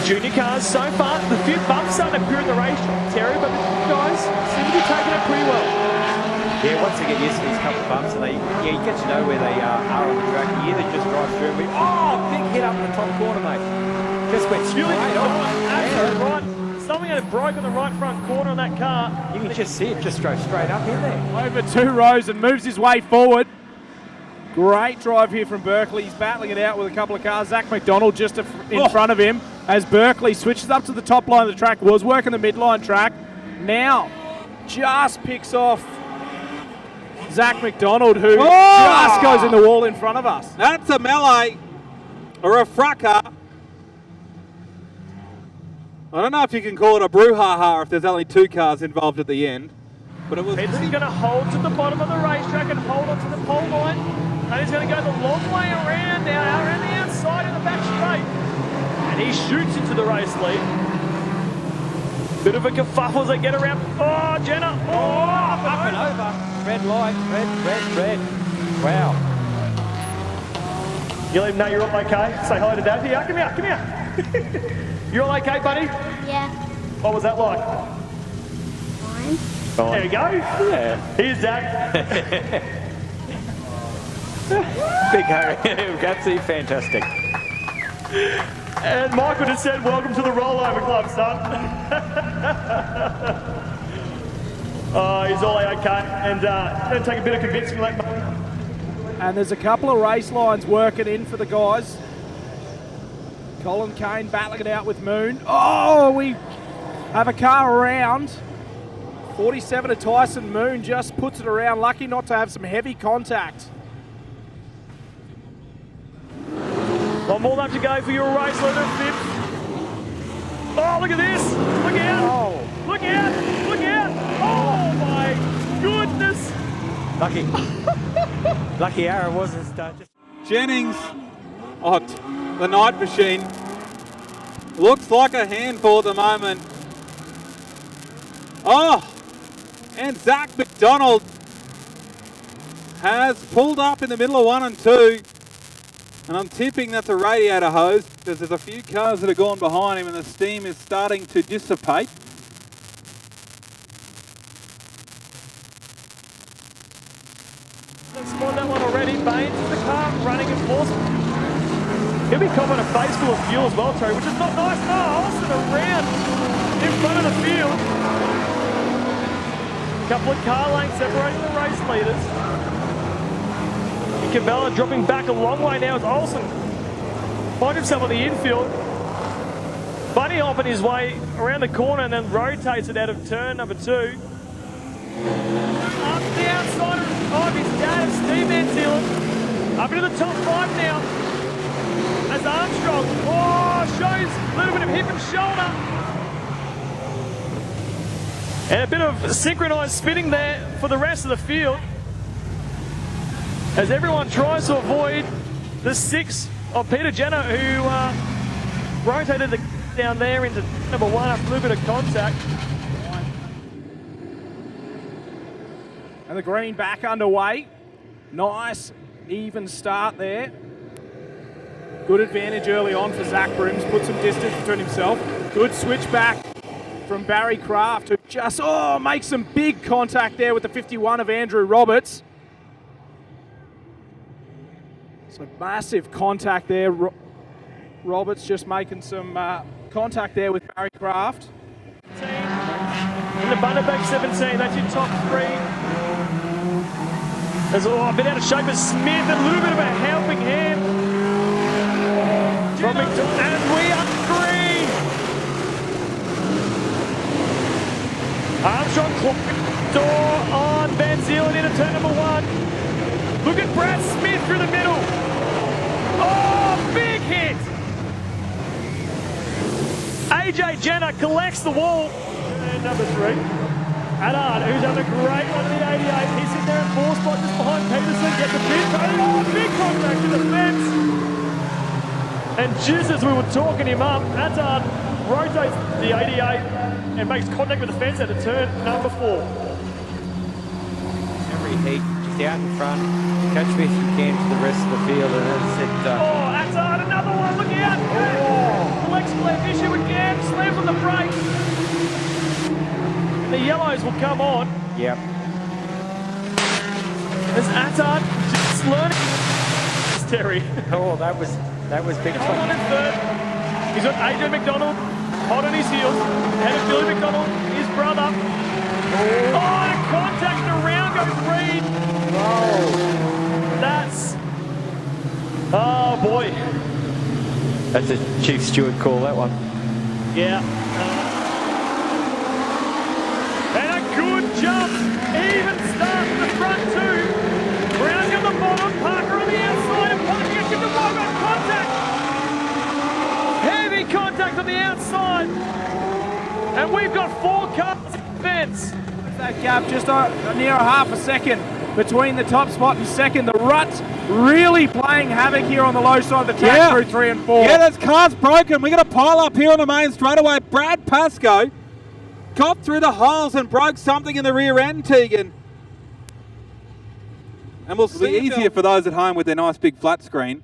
Junior cars so far, the few bumps starting to appear in the race, Terry, but the guys seem to be taking it pretty well. Yeah, once they get used to these couple of bumps, and you get to know where they are on the track. You either just drive through and big hit up in the top corner, mate. Just went straight off. Absolutely right. Something had broke on the right front corner on that car. You can just see it just drove straight up in there. Over 2 rows and moves his way forward. Great drive here from Berkeley. He's battling it out with a couple of cars. Zach McDonald just in front of him as Berkeley switches up to the top line of the track. Was working the midline track. Now just picks off Zach McDonald, who just goes in the wall in front of us. That's a melee or a fracas. I don't know if you can call it a brouhaha if there's only 2 cars involved at the end. But it was Peterson's going to hold to the bottom of the racetrack and hold onto the pole line. And he's going to go the long way around now, around the outside in the back straight. And he shoots into the race lead. Bit of a kerfuffle as they get around. Oh, Jenna. Up and over. Red light. Red. Wow. You let him know you're all okay? Say hello to Dad. Here, come here. You all okay, buddy? Yeah. What was that like? Fine. There you go. Yeah. Here's Dad. Big Harry. Absolutely fantastic. And Michael just said, welcome to the rollover club, son. Oh, he's all okay. And going to take a bit of convincing to let Mate. And there's a couple of race lines working in for the guys. Colin Kane battling it out with Moon. Oh, we have a car around. 47 of Tyson Moon just puts it around. Lucky not to have some heavy contact. One more lap to go for your race leader, 5th. Oh, look at this. Look out. Oh. Look out. Oh, my goodness. Lucky Aaron wasn't started. Jennings on the night machine. Looks like a handful at the moment. Oh, and Zach McDonald has pulled up in the middle of 1 and 2. And I'm tipping that's a radiator hose because there's a few cars that have gone behind him and the steam is starting to dissipate. Spawned that one already. Baines in the car, running his force. He'll be copping a face full of fuel as well, Terry, which is not nice. No, Olsen around in front of the field. A couple of car lanes separating the race leaders. Cabela dropping back a long way now as Olsen finds himself on the infield. Bunny hopping his way around the corner and then rotates it out of turn number 2. Up the outside of his dad, Steve Van Zeeland. Up into the top 5 now. As Armstrong, shows a little bit of hip and shoulder. And a bit of synchronised spinning there for the rest of the field. As everyone tries to avoid the 6 of Peter Jenner, who rotated the down there into number 1 after a little bit of contact. And the green back underway. Nice, even start there. Good advantage early on for Zach Brims. Put some distance between himself. Good switch back from Barry Kraft, who just, makes some big contact there with the 51 of Andrew Roberts. So massive contact there. Roberts just making some contact there with Barry Kraft. In the Bundaberg 17, that's your top 3. There's a bit out of shape, but Smith, a little bit of a helping hand from McDonald, and we are green. Armstrong door on Van Zeeland into turn number 1. Look at Brad Smith through the middle. Oh, big hit. AJ Jenner collects the wall. And number 3, Adard, who's having a great run in the 88. He's in there in 4 spot just behind Peterson. Gets a big, big contact to the fence. And just as we were talking him up, Adard rotates the 88 and makes contact with the fence at a turn number 4. Every heat, just out in front. Catch me if you can to the rest of the field, and that's it. Adard, another one, look out! Collects Glenn Fisher, yellows will come on. Yep. As Attard just learning. It's Terry. Oh, that was big Hold on time. in third. He's got AJ McDonald hot on his heels. Ahead of Billy McDonald, his brother. Oh, and contact, and around goes Reed. Whoa. That's... Oh, boy. That's a Chief Stewart call, that one. Yeah. And a good jump. Even start from the front two. Brown on the bottom, Parker on the outside, and Parker gets into one on contact. Heavy contact on the outside. And we've got 4 cars in the fence. That gap just near a half a second between the top spot and second. The Rut's really playing havoc here on the low side of the track through 3 and 4. Yeah, there's cars broken. We're going to pile up here on the main straightaway. Brad Pascoe got through the holes and broke something in the rear end, Tegan. And we'll see easier for those at home with their nice big flat screen.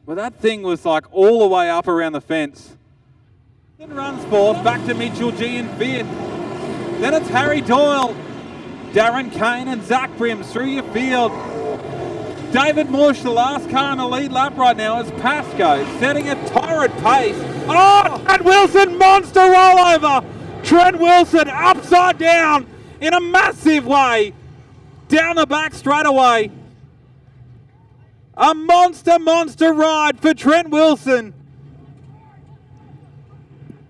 Well, that thing was like all the way up around the fence. Then runs forth, back to Mitchell G in fifth. Then it's Harry Doyle, Darren Kane and Zach Brims through your field. David Morsh, the last car in the lead lap right now, is Pascoe, setting a torrid pace. Oh, Trent Wilson, monster rollover. Trent Wilson upside down in a massive way. Down the back straightaway. A monster ride for Trent Wilson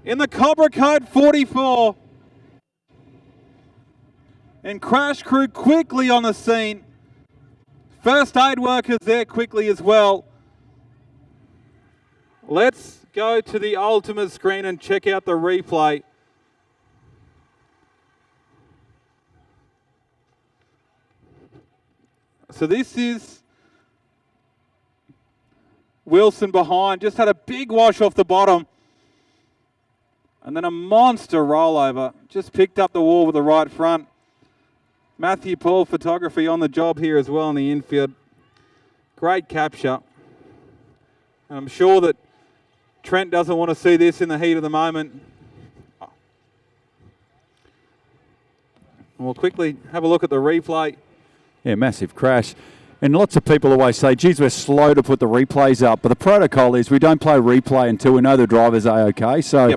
in the Cobra Code 44. And crash crew quickly on the scene. First aid workers there quickly as well. Let's go to the ultimate screen and check out the replay. So this is Wilson behind, just had a big wash off the bottom. And then a monster rollover, just picked up the wall with the right front. Matthew Paul photography on the job here as well in the infield. Great capture. And I'm sure that Trent doesn't want to see this in the heat of the moment. And we'll quickly have a look at the replay. Yeah, massive crash. And lots of people always say, geez, we're slow to put the replays up. But the protocol is we don't play replay until we know the driver's A-OK. So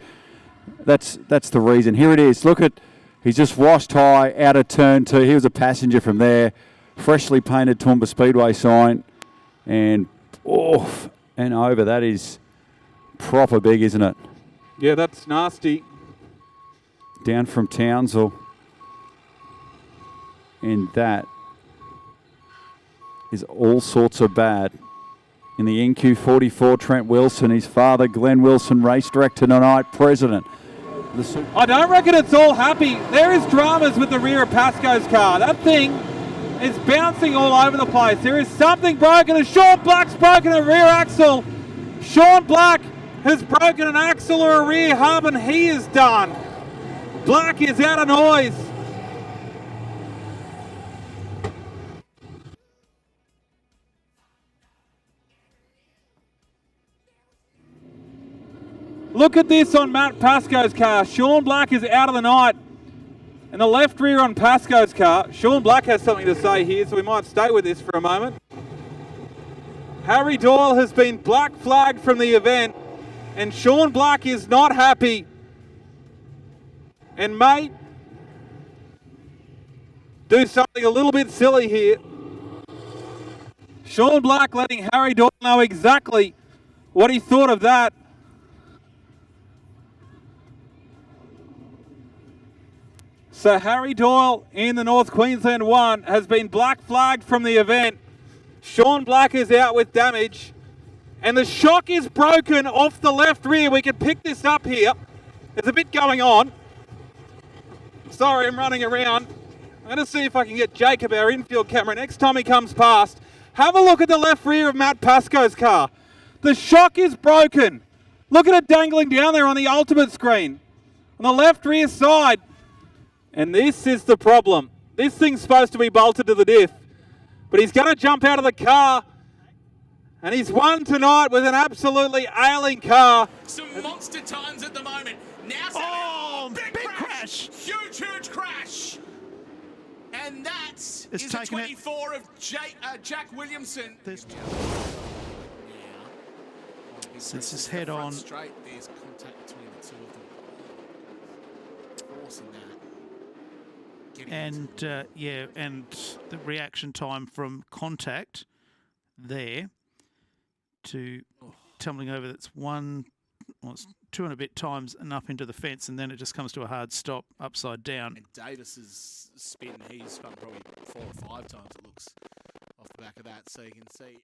that's the reason. Here it is. Look at, he's just washed high out of turn 2. He was a passenger from there. Freshly painted Toowoomba Speedway sign. And off and over. That is proper big, isn't it? Yeah, that's nasty. Down from Townsville. And that is all sorts of bad. In the NQ44, Trent Wilson, his father, Glenn Wilson, race director tonight, president. I don't reckon it's all happy. There is dramas with the rear of Pascoe's car. That thing is bouncing all over the place. There is something broken. And Sean Black's broken a rear axle. Sean Black has broken an axle or a rear hub, and he is done. Black is out of noise. Look at this on Matt Pascoe's car. Sean Black is out of the night. And the left rear on Pascoe's car. Sean Black has something to say here, so we might stay with this for a moment. Harry Doyle has been black flagged from the event, and Sean Black is not happy. And mate, do something a little bit silly here. Sean Black letting Harry Doyle know exactly what he thought of that. So Harry Doyle in the North Queensland 1 has been black flagged from the event. Sean Black is out with damage. And the shock is broken off the left rear. We can pick this up here. There's a bit going on. Sorry, I'm running around. I'm going to see if I can get Jacob, our infield camera, next time he comes past. Have a look at the left rear of Matt Pascoe's car. The shock is broken. Look at it dangling down there on the ultimate screen. On the left rear side. And this is the problem. This thing's supposed to be bolted to the diff. But he's going to jump out of the car. And he's won tonight with an absolutely ailing car. Some monster times at the moment. Now, Oh, big crash. Huge, huge crash. And that is the taken it. 24 of Jack Williamson. Sets his head on. Straight, there's contact between the two of them. Forcing that. And yeah, and the reaction time from contact there to tumbling over, that's it's 2 and a bit times and up into the fence, and then it just comes to a hard stop upside down. And Davis's spin, he's spun probably 4 or 5 times, it looks, off the back of that, so you can see.